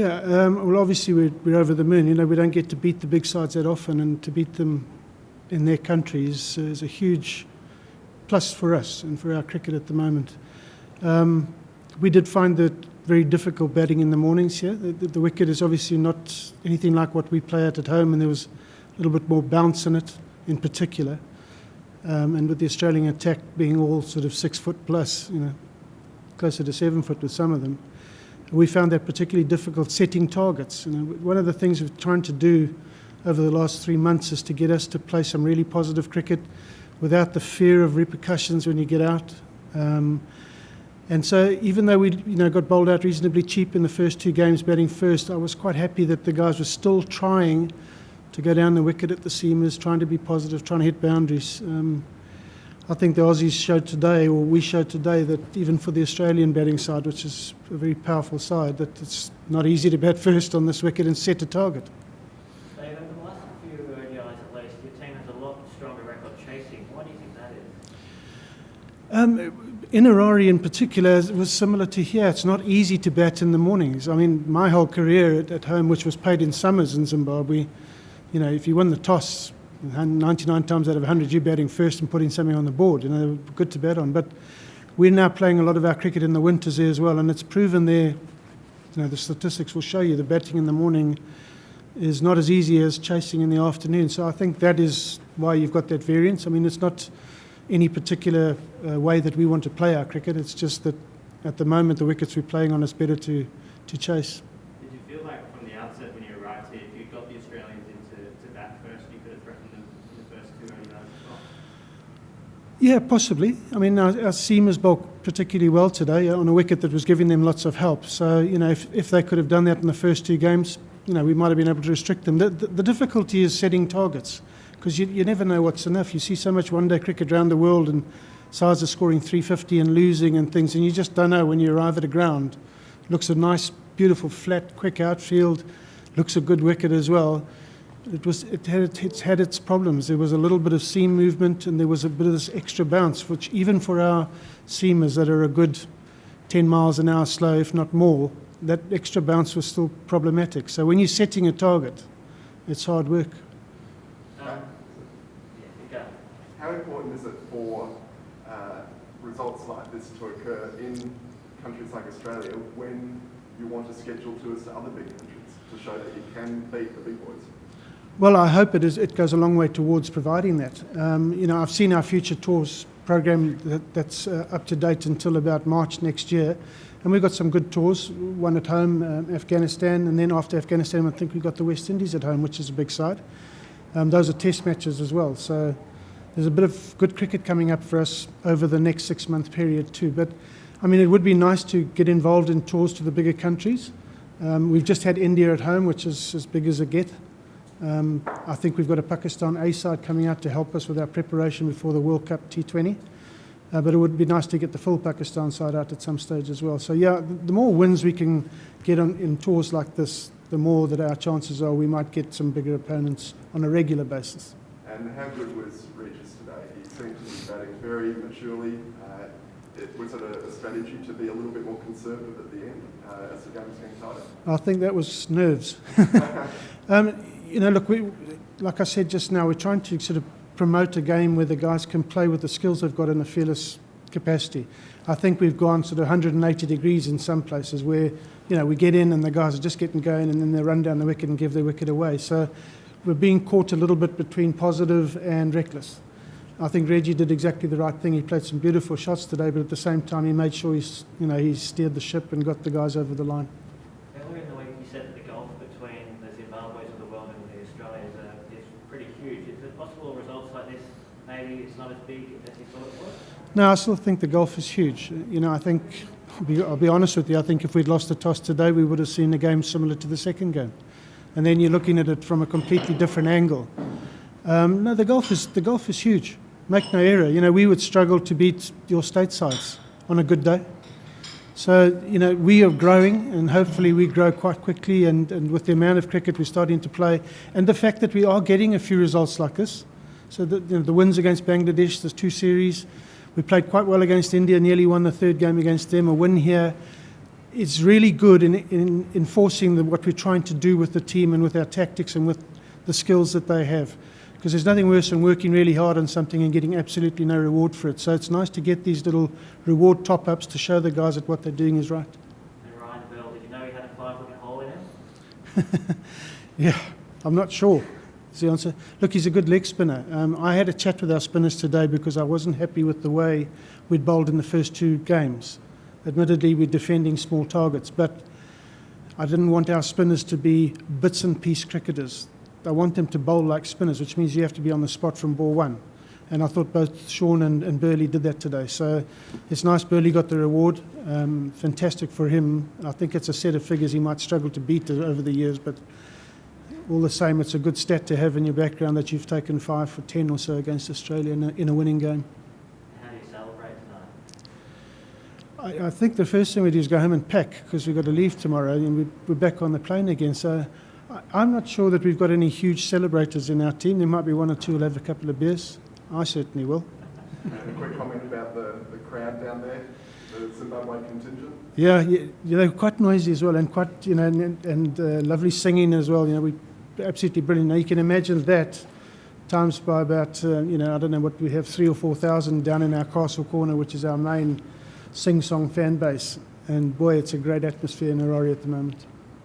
Yeah, well, obviously we're over the moon. We don't get to beat the big sides that often, and to beat them in their country is a huge plus for us and for our cricket at the moment. We did find it very difficult batting in the mornings here. The wicket is obviously not anything like what we play at home, and there was a little bit more bounce in it in particular. And with the Australian attack being all sort of 6 foot plus, closer to 7 foot with some of them, we found that particularly difficult setting targets. One of the things we're trying to do over the last 3 months is to get us to play some really positive cricket without the fear of repercussions when you get out. And so even though we got bowled out reasonably cheap in the first 2 games batting first, I was quite happy that the guys were still trying to go down the wicket at the seamers, trying to be positive, trying to hit boundaries. I think the Aussies showed today, or we showed today, that even for the Australian batting side, which is a very powerful side, that it's not easy to bat first on this wicket and set a target. Dave, over the last few ODIs at least, your team has a lot stronger record chasing. Why do you think that is? In Harare in particular, it was similar to here. It's not easy to bat in the mornings. I mean, my whole career at home, which was played in summers in Zimbabwe, if you won the toss, 99 times out of 100 you're batting first and putting something on the board. They were good to bat on. But we're now playing a lot of our cricket in the winters there as well, and it's proven there. The statistics will show you the batting in the morning is not as easy as chasing in the afternoon. So I think that is why you've got that variance. I mean, it's not any particular way that we want to play our cricket. It's just that at the moment the wickets we're playing on is better to chase. Did you feel like from the outset when you arrived here, if you got the Australians into bat first, you could have threatened them in the first 2 ODIs as well? Yeah, possibly. I mean, our seamers bowled particularly well today on a wicket that was giving them lots of help. So, if they could have done that in the first 2 games, we might have been able to restrict them. The difficulty is setting targets, because you never know what's enough. You see so much one-day cricket around the world, and sides are scoring 350 and losing and things, and you just don't know when you arrive at a ground. It looks a nice, beautiful, flat, quick outfield, looks a good wicket as well. It's had its problems. There was a little bit of seam movement, and there was a bit of this extra bounce, which even for our seamers that are a good 10 miles an hour slow, if not more, that extra bounce was still problematic. So when you're setting a target, it's hard work. How important is it for results like this to occur in countries like Australia when you want to schedule tours to other big countries to show that you can beat the big boys? Well, I hope it goes a long way towards providing that. I've seen our future tours program that's up to date until about March next year, and we've got some good tours, one at home, Afghanistan, and then after Afghanistan I think we've got the West Indies at home, which is a big side. Those are test matches as well, so there's a bit of good cricket coming up for us over the next 6-month period too. But I mean, it would be nice to get involved in tours to the bigger countries. We've just had India at home, which is as big as it gets. I think we've got a Pakistan A side coming out to help us with our preparation before the World Cup T20. But it would be nice to get the full Pakistan side out at some stage as well. So yeah, the more wins we can get on in tours like this, the more that our chances are we might get some bigger opponents on a regular basis. And how good was Regis today? He seemed to be batting very maturely. Was it a strategy to be a little bit more conservative at the end as the game was getting tighter? I think that was nerves. Look, like I said just now, we're trying to sort of promote a game where the guys can play with the skills they've got in a fearless capacity. I think we've gone sort of 180 degrees in some places where, we get in and the guys are just getting going and then they run down the wicket and give their wicket away. So we're being caught a little bit between positive and reckless. I think Reggie did exactly the right thing. He played some beautiful shots today, but at the same time he made sure he steered the ship and got the guys over the line. Earlier in the week you said that the gulf between the Zimbabwe's of the world and the Australians is pretty huge. Is it possible results like this, maybe it's not as big as you thought it was? No, I still think the gulf is huge. I think, I'll be honest with you, I think if we'd lost the toss today we would have seen a game similar to the second game. And then you're looking at it from a completely different angle. No, the gulf is huge. Make no error. We would struggle to beat your state sides on a good day. So, we are growing, and hopefully we grow quite quickly, and with the amount of cricket we're starting to play, and the fact that we are getting a few results like this. So the wins against Bangladesh, there's 2 series. We played quite well against India, nearly won the 3rd game against them, a win here. it's really good in enforcing what we're trying to do with the team and with our tactics and with the skills that they have. Because there's nothing worse than working really hard on something and getting absolutely no reward for it. So it's nice to get these little reward top-ups to show the guys that what they're doing is right. And Ryan Bell, did you know he had a 5-wicket hole in him? Yeah, I'm not sure is the answer. Look, he's a good leg spinner. I had a chat with our spinners today because I wasn't happy with the way we'd bowled in the first 2 games. Admittedly, we're defending small targets, but I didn't want our spinners to be bits and piece cricketers. I want them to bowl like spinners, which means you have to be on the spot from ball 1. And I thought both Sean and Burley did that today. So it's nice Burley got the reward. Fantastic for him. I think it's a set of figures he might struggle to beat over the years, but all the same, it's a good stat to have in your background that you've taken 5 for 10 or so against Australia in a winning game. How do you celebrate tonight? I think the first thing we do is go home and pack because we've got to leave tomorrow and we're back on the plane again. So I'm not sure that we've got any huge celebrators in our team. There might be 1 or 2 who'll have a couple of beers. I certainly will. And a quick comment about the crowd down there, the Zimbabwe contingent. Yeah, they're quite noisy as well and quite, and lovely singing as well. We're absolutely brilliant. Now you can imagine that times by about, I don't know what we have, 3,000 or 4,000 down in our Castle Corner, which is our main sing-song fan base. And boy, it's a great atmosphere in Harare at the moment.